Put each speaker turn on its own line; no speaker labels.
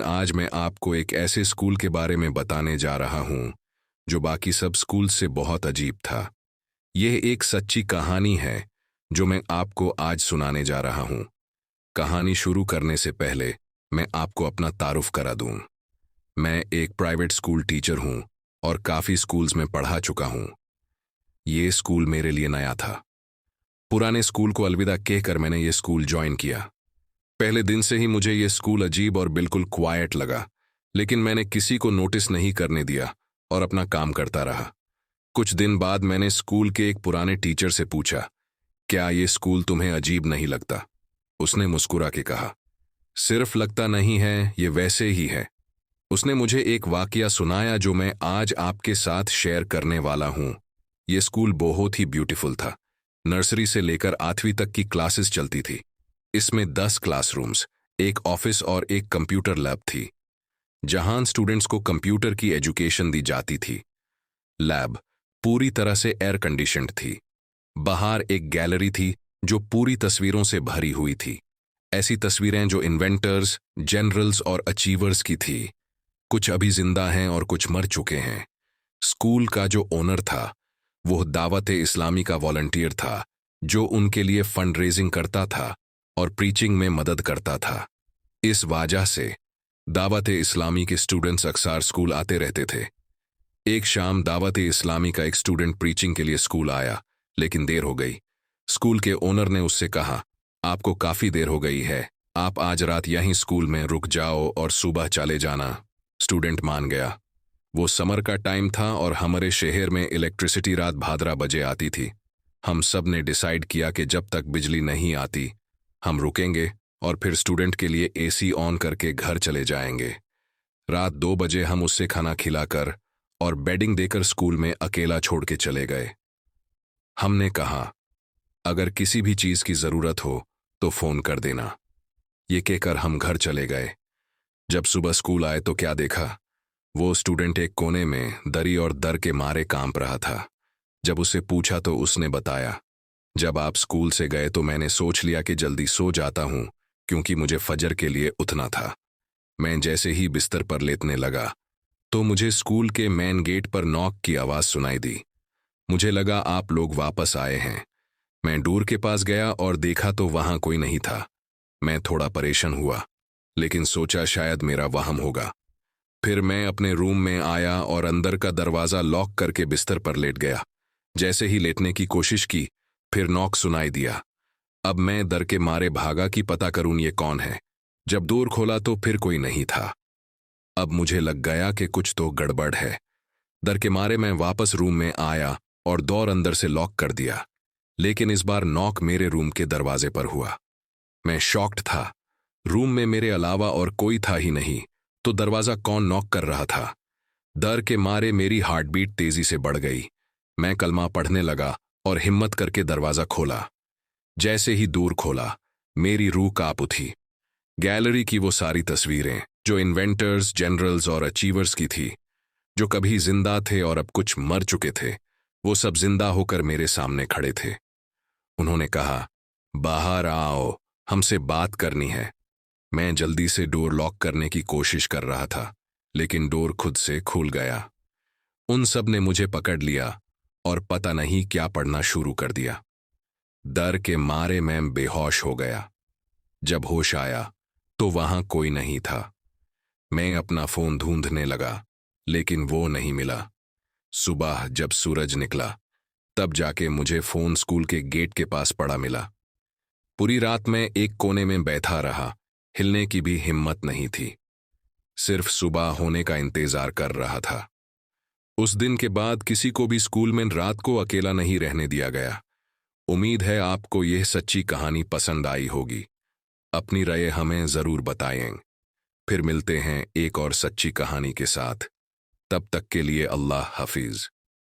आज मैं आपको एक ऐसे स्कूल के बारे में बताने जा रहा हूं जो बाकी सब स्कूल से बहुत अजीब था। यह एक सच्ची कहानी है जो मैं आपको आज सुनाने जा रहा हूं। कहानी शुरू करने से पहले मैं आपको अपना तारुफ करा दूं। मैं एक प्राइवेट स्कूल टीचर हूं और काफी स्कूल्स में पढ़ा चुका हूं। ये स्कूल मेरे लिए नया था। पुराने स्कूल को अलविदा कहकर मैंने ये स्कूल ज्वाइन किया। पहले दिन से ही मुझे ये स्कूल अजीब और बिल्कुल क्वाइट लगा, लेकिन मैंने किसी को नोटिस नहीं करने दिया और अपना काम करता रहा। कुछ दिन बाद मैंने स्कूल के एक पुराने टीचर से पूछा, क्या ये स्कूल तुम्हें अजीब नहीं लगता? उसने मुस्कुरा के कहा, सिर्फ लगता नहीं है, ये वैसे ही है। उसने मुझे एक वाकया सुनाया जो मैं आज आपके साथ शेयर करने वाला हूं। ये स्कूल बहुत ही ब्यूटीफुल था। नर्सरी से लेकर 8वीं तक की क्लासेस चलती थी। इसमें 10 क्लासरूम्स, एक ऑफिस और एक कंप्यूटर लैब थी, जहां स्टूडेंट्स को कंप्यूटर की एजुकेशन दी जाती थी। लैब पूरी तरह से एयर कंडीशन्ड थी। बाहर एक गैलरी थी जो पूरी तस्वीरों से भरी हुई थी। ऐसी तस्वीरें जो इन्वेंटर्स, जनरल्स और अचीवर्स की थी। कुछ अभी जिंदा हैं और कुछ मर चुके हैं। स्कूल का जो ओनर था वो दावत-ए-इस्लामी का वॉलंटियर था, जो उनके लिए फंड रेजिंग करता था और प्रीचिंग में मदद करता था। इस वजह से दावत-ए-इस्लामी के स्टूडेंट्स अक्सर स्कूल आते रहते थे। एक शाम दावत-ए-इस्लामी का एक स्टूडेंट प्रीचिंग के लिए स्कूल आया, लेकिन देर हो गई। स्कूल के ओनर ने उससे कहा, आपको काफी देर हो गई है, आप आज रात यहीं स्कूल में रुक जाओ और सुबह चले जाना। स्टूडेंट मान गया। वो समर का टाइम था और हमारे शहर में इलेक्ट्रिसिटी रात 12 बजे आती थी। हम सब ने डिसाइड किया कि जब तक बिजली नहीं आती हम रुकेंगे और फिर स्टूडेंट के लिए एसी ऑन करके घर चले जाएंगे। रात 2 बजे हम उससे खाना खिलाकर और बेडिंग देकर स्कूल में अकेला छोड़ के चले गए। हमने कहा, अगर किसी भी चीज की जरूरत हो तो फोन कर देना। ये कहकर हम घर चले गए। जब सुबह स्कूल आए तो क्या देखा, वो स्टूडेंट एक कोने में दरी और डर के मारे कांप रहा था। जब उसे पूछा तो उसने बताया, जब आप स्कूल से गए तो मैंने सोच लिया कि जल्दी सो जाता हूं, क्योंकि मुझे फजर के लिए उठना था। मैं जैसे ही बिस्तर पर लेटने लगा तो मुझे स्कूल के मेन गेट पर नॉक की आवाज सुनाई दी। मुझे लगा आप लोग वापस आए हैं। मैं डोर के पास गया और देखा तो वहां कोई नहीं था। मैं थोड़ा परेशान हुआ, लेकिन सोचा शायद मेरा वहम होगा। फिर मैं अपने रूम में आया और अंदर का दरवाजा लॉक करके बिस्तर पर लेट गया। जैसे ही लेटने की कोशिश की, फिर नॉक सुनाई दिया। अब मैं डर के मारे भागा कि पता करूं ये कौन है। जब डोर खोला तो फिर कोई नहीं था। अब मुझे लग गया कि कुछ तो गड़बड़ है। डर के मारे मैं वापस रूम में आया और डोर अंदर से लॉक कर दिया, लेकिन इस बार नॉक मेरे रूम के दरवाजे पर हुआ। मैं शॉक्ड था। रूम में मेरे अलावा और कोई था ही नहीं, तो दरवाजा कौन नॉक कर रहा था? डर के मारे मेरी हार्ट बीट तेजी से बढ़ गई। मैं कलमा पढ़ने लगा और हिम्मत करके दरवाजा खोला। जैसे ही दूर खोला, मेरी रूह कांप उठी। गैलरी की वो सारी तस्वीरें जो इन्वेंटर्स, जनरल्स और अचीवर्स की थी, जो कभी जिंदा थे और अब कुछ मर चुके थे, वो सब जिंदा होकर मेरे सामने खड़े थे। उन्होंने कहा, बाहर आओ, हमसे बात करनी है। मैं जल्दी से डोर लॉक करने की कोशिश कर रहा था, लेकिन डोर खुद से खुल गया। उन सब ने मुझे पकड़ लिया और पता नहीं क्या पढ़ना शुरू कर दिया। डर के मारे मैं बेहोश हो गया। जब होश आया तो वहां कोई नहीं था। मैं अपना फोन ढूंढने लगा, लेकिन वो नहीं मिला। सुबह जब सूरज निकला तब जाके मुझे फोन स्कूल के गेट के पास पड़ा मिला। पूरी रात मैं एक कोने में बैठा रहा, हिलने की भी हिम्मत नहीं थी। सिर्फ सुबह होने का इंतजार कर रहा था। उस दिन के बाद किसी को भी स्कूल में रात को अकेला नहीं रहने दिया गया। उम्मीद है आपको यह सच्ची कहानी पसंद आई होगी। अपनी राय हमें जरूर बताएं। फिर मिलते हैं एक और सच्ची कहानी के साथ। तब तक के लिए अल्लाह हाफिज।